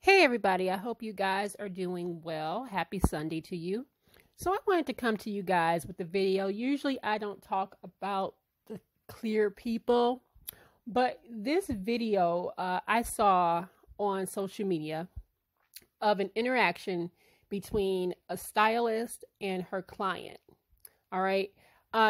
Hey everybody, I hope you guys are doing well. Happy Sunday to you. So I wanted to come to you guys with the video. Usually I don't talk about the clear people, but this video I saw on social media of an interaction between a stylist and her client. All right.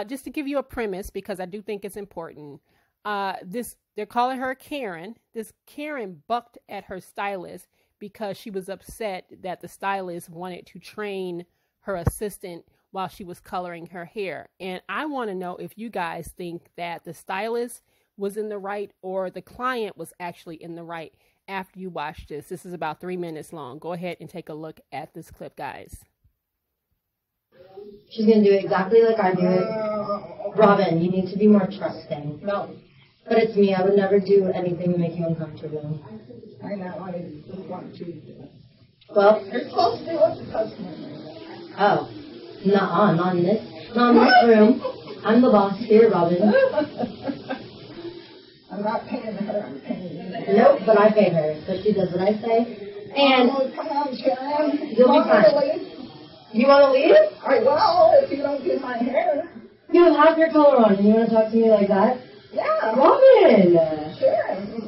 Just to give you a premise, because I do think it's important. They're calling her Karen. This Karen bucked at her stylist because she was upset that the stylist wanted to train her assistant while she was coloring her hair. And I want to know if you guys think that the stylist was in the right or the client was actually in the right after you watch this. This is about 3 minutes long. Go ahead and take a look at this clip, guys. She's going to do exactly like I do it. Robin, you need to be more trusting. No. But it's me. I would never do anything to make you uncomfortable. I know. I just want to. Well, You're supposed to do what the customer does. oh. Nuh-uh, not in this room. I'm the boss here, Robin. I'm not paying her. I'm paying you. Nope, but I pay her, so she does what I say. And oh, come on, Sharon. You'll be fine. You want to leave? I will if you don't do my hair. You have your color on, and you want to talk to me like that? Yeah. Robin! Sharon.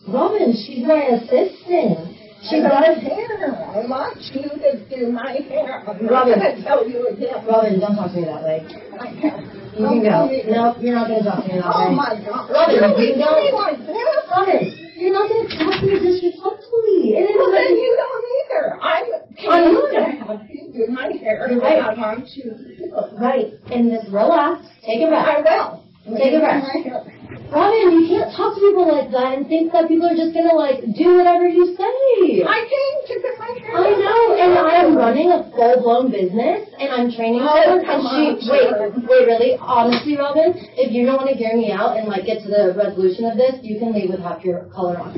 Robin, she's my assistant. She got does hair. I want you to do my hair. I'm not Robin. going to tell you again. Robin, don't talk to me that way. I can't. You can go. No, you're not going to talk to me that way. Oh, my God. Robin, you you do don't. me like this? Robin, you're not going to talk to me disrespectfully. It Well, then is you don't either. I'm I'm paying not. to have you do my hair. You're right. I want you to do it. right. And just relax. Take a I breath. will. Take a breath. My hair. Robin, you can't talk to people like that and think that people are just going to, do whatever you say. I came to get my hair. I know, and I am running a full-blown business, and I'm training someone, and wait, really? Honestly, Robin, if you don't want to hear me out and, get to the resolution of this, you can leave with half your color on.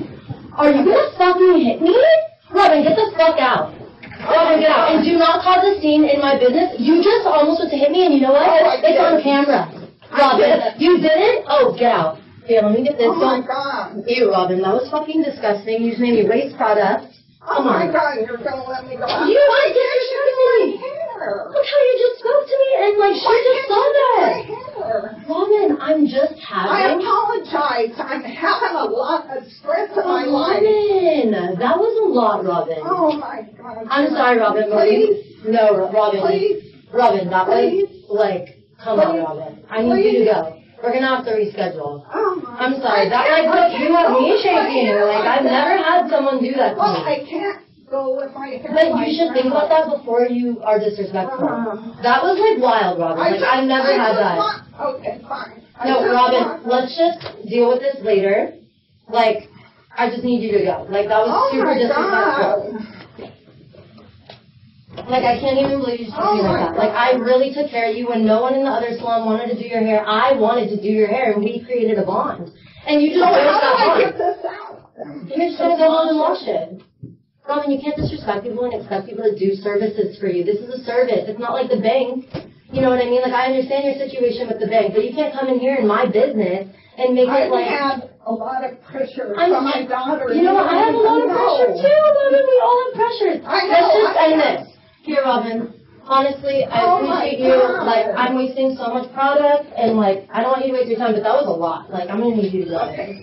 Are you going to fucking hit me? Robin, get the fuck out. Robin, get out. And do not cause a scene in my business. You just almost went to hit me, and you know what? It's on camera. Robin, you didn't? Oh, get out. Here, let me get this. Oh, my God. Ew, Robin, that was fucking disgusting. You just made me waste product. Oh, my God, you're going to let me go out. You are disrespecting me. Hair. Look how you just spoke to me, and, she just saw that. My hair. Robin, I'm just I having... apologize. I'm having a lot of stress in my life. Robin, that was a lot, Robin. Oh, my God. I'm sorry, Robin. Please. No, Robin. Please. Robin, that was, Please. come on, Robin. I need you to go. We're going to have to reschedule. Oh, my I'm sorry. God. That, look, you have me shaking. I've never had someone do that to Well, me. I can't go with my hair. But you should think about that before you are disrespectful. That was, wild, Robin. I've never had that. Okay, fine. No, Robin, let's just deal with this later. I just need you to go. That was super disrespectful. God. I can't even believe you spoke to me like that. I really took care of you when no one in the other salon wanted to do your hair. I wanted to do your hair, and we created a bond. And you just So broke how that do I bond. get this out? You're just going to go home and wash it. Robin, you can't disrespect people and expect people to do services for you. This is a service. It's not like the bank. You know what I mean? I understand your situation with the bank, but you can't come in here in my business and make it I have a lot of pressure from my daughter. You know what? I have a lot of pressure too, Robin. We all have pressures. I know, Let's just I end know. this. Here, Robin. Honestly, I appreciate you. I'm wasting so much product, and I don't want you to waste your time, but that was a lot. I'm gonna need you to go. Okay.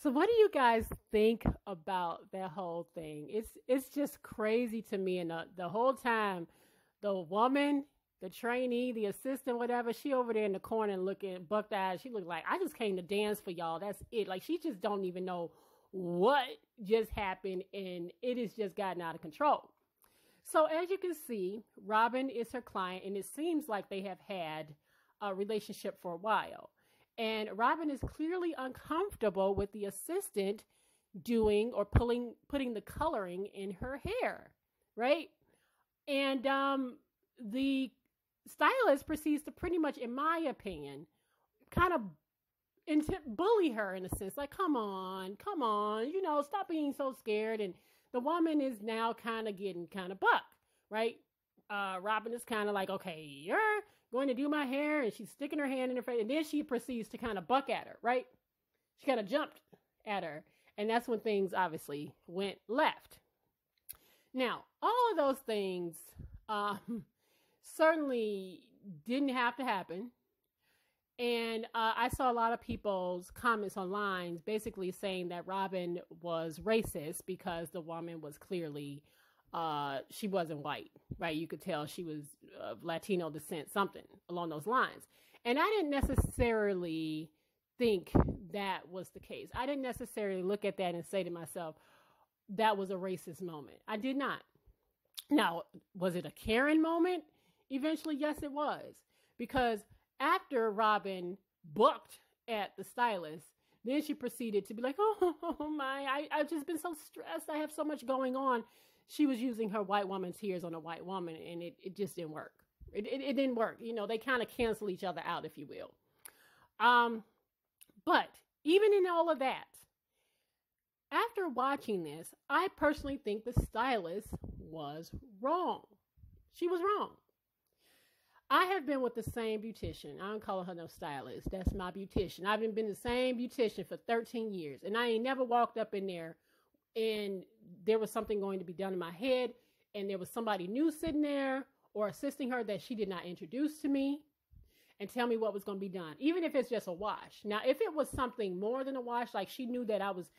So what do you guys think about that whole thing? It's just crazy to me. And the whole time, the woman, the trainee, the assistant, whatever, she over there in the corner looking bucked eyes. She looked like, I just came to dance for y'all. That's it. She just don't even know what just happened, and it has just gotten out of control. So as you can see, Robin is her client, and it seems like they have had a relationship for a while. And Robin is clearly uncomfortable with the assistant doing or putting the coloring in her hair, right? And the stylist proceeds to pretty much, in my opinion, kind of bully her in a sense. Come on, stop being so scared. And the woman is now kind of getting kind of bucked, right? Robin is kind of like, okay, going to do my hair, and she's sticking her hand in her face, and then she proceeds to kind of buck at her, right? She kind of jumped at her, and that's when things obviously went left. Now, all of those things certainly didn't have to happen. And I saw a lot of people's comments online basically saying that Robin was racist because the woman was clearly, she wasn't white, right? You could tell she was of Latino descent, something along those lines. And I didn't necessarily think that was the case. I didn't necessarily look at that and say to myself, that was a racist moment. I did not. Now, was it a Karen moment? Eventually, yes, it was. Because after Robin bucked at the stylist, then she proceeded to be like, oh my, I've just been so stressed. I have so much going on. She was using her white woman tears on a white woman, and it just didn't work. It didn't work. You know, they kind of cancel each other out, if you will. But even in all of that, after watching this, I personally think the stylist was wrong. She was wrong. I have been with the same beautician. I don't call her no stylist. That's my beautician. I've been the same beautician for 13 years. And I ain't never walked up in there and there was something going to be done in my head and there was somebody new sitting there or assisting her that she did not introduce to me and tell me what was going to be done, even if it's just a wash. Now, if it was something more than a wash, like she knew that I was,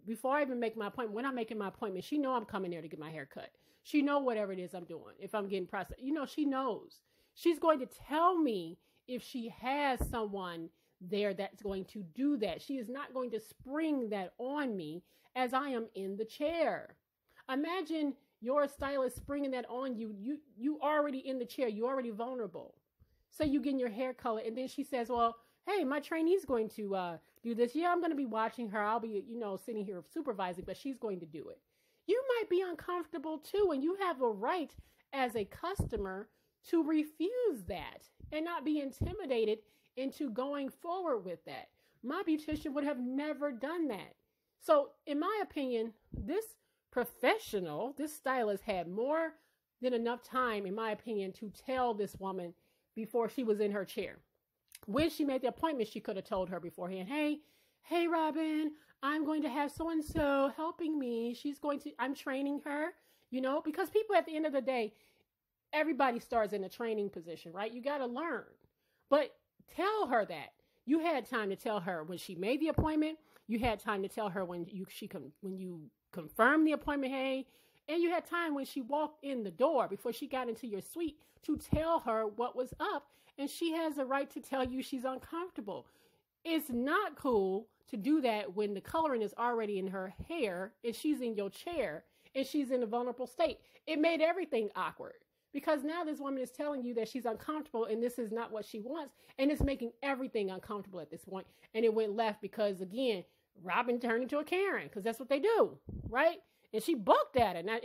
before I even make my appointment, when I'm making my appointment, she know I'm coming there to get my hair cut. She know whatever it is I'm doing. If I'm getting processed, you know, she knows. She's going to tell me if she has someone there that's going to do that. She is not going to spring that on me as I am in the chair. Imagine your stylist springing that on you. You already in the chair. You already vulnerable. So you getting your hair colored, and then she says, well, hey, my trainee's going to do this. Yeah, I'm going to be watching her. I'll be, you know, sitting here supervising, but she's going to do it. You might be uncomfortable too, and you have a right as a customer to refuse that and not be intimidated into going forward with that. My beautician would have never done that. So in my opinion, this professional, this stylist had more than enough time, in my opinion, to tell this woman before she was in her chair. When she made the appointment, she could have told her beforehand, hey, Robin, I'm going to have so-and-so helping me. I'm training her, you know, because people at the end of the day, everybody starts in a training position, right? You got to learn, but tell her that. You had time to tell her when she made the appointment. You had time to tell her when you confirmed the appointment, hey, and you had time when she walked in the door before she got into your suite to tell her what was up. And she has a right to tell you she's uncomfortable. It's not cool to do that when the coloring is already in her hair and she's in your chair and she's in a vulnerable state. It made everything awkward. Because now this woman is telling you that she's uncomfortable and this is not what she wants. And it's making everything uncomfortable at this point. And it went left because, again, Robin turned into a Karen because that's what they do, right? And she bucked at it. Now,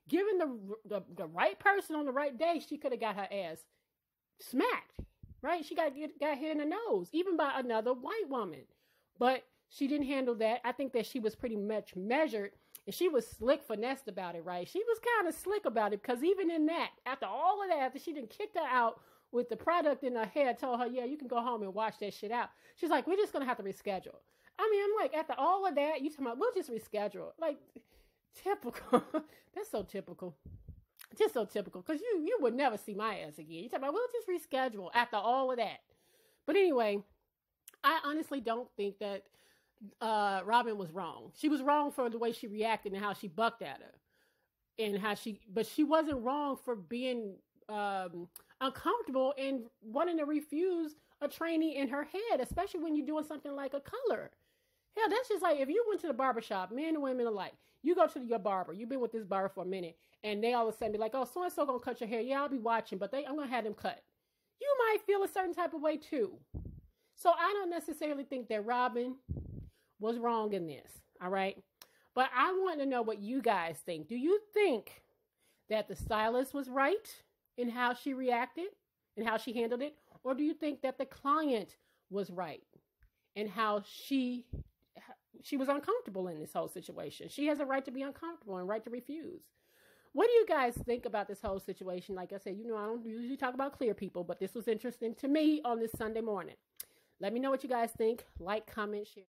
given the right person on the right day, she could have got her ass smacked, right? She got hit in the nose, even by another white woman. But she didn't handle that. I think that she was pretty much measured. And she was slick finessed about it, right? She was kind of slick about it because even in that, after all of that, after she done kicked her out with the product in her hair, told her, yeah, you can go home and wash that shit out. She's like, we're just going to have to reschedule. I mean, I'm like, after all of that, you talking about, we'll just reschedule. Like, typical. That's so typical. Just so typical because you would never see my ass again. You talking about, we'll just reschedule after all of that. But anyway, I honestly don't think that Robin was wrong. She was wrong for the way she reacted and how she bucked at her, and but she wasn't wrong for being uncomfortable and wanting to refuse a trainee in her head, especially when you're doing something like a color. Hell, that's just like if you went to the barbershop, men and women alike. You go to your barber. You've been with this barber for a minute, and they all of a sudden be like, "Oh, so and so gonna cut your hair. Yeah, I'll be watching, but I'm gonna have them cut." You might feel a certain type of way too. So I don't necessarily think that Robin was wrong in this, all right? But I want to know what you guys think. Do you think that the stylist was right in how she reacted and how she handled it? Or do you think that the client was right in how she was uncomfortable in this whole situation? She has a right to be uncomfortable and right to refuse. What do you guys think about this whole situation? Like I said, I don't usually talk about clear people, but this was interesting to me on this Sunday morning. Let me know what you guys think. Like, comment, share.